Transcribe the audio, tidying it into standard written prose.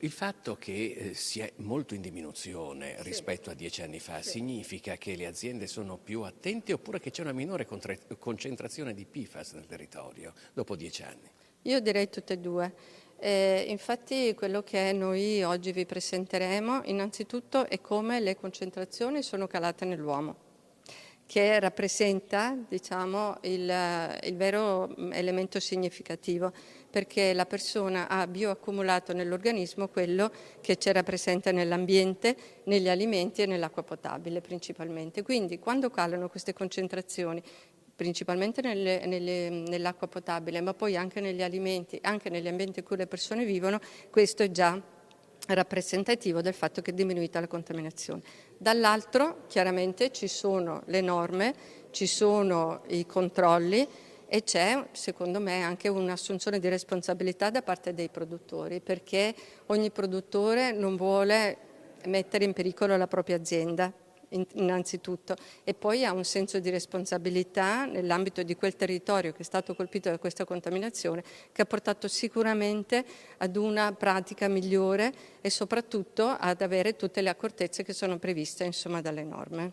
il fatto che sia molto in diminuzione rispetto a 10 anni fa significa che le aziende sono più attente oppure che c'è una minore concentrazione di PFAS nel territorio dopo 10 anni? Io direi tutte e due. Infatti quello che noi oggi vi presenteremo innanzitutto è come le concentrazioni sono calate nell'uomo, che rappresenta, diciamo, il vero elemento significativo, perché la persona ha bioaccumulato nell'organismo quello che c'era presente nell'ambiente, negli alimenti e nell'acqua potabile principalmente. Quindi quando calano queste concentrazioni, principalmente nell'acqua potabile, ma poi anche negli alimenti, anche negli ambienti in cui le persone vivono, questo è già rappresentativo del fatto che è diminuita la contaminazione. Dall'altro chiaramente ci sono le norme, ci sono i controlli e c'è secondo me anche un'assunzione di responsabilità da parte dei produttori, perché ogni produttore non vuole mettere in pericolo la propria azienda innanzitutto, e poi ha un senso di responsabilità nell'ambito di quel territorio che è stato colpito da questa contaminazione, che ha portato sicuramente ad una pratica migliore e soprattutto ad avere tutte le accortezze che sono previste, insomma, dalle norme.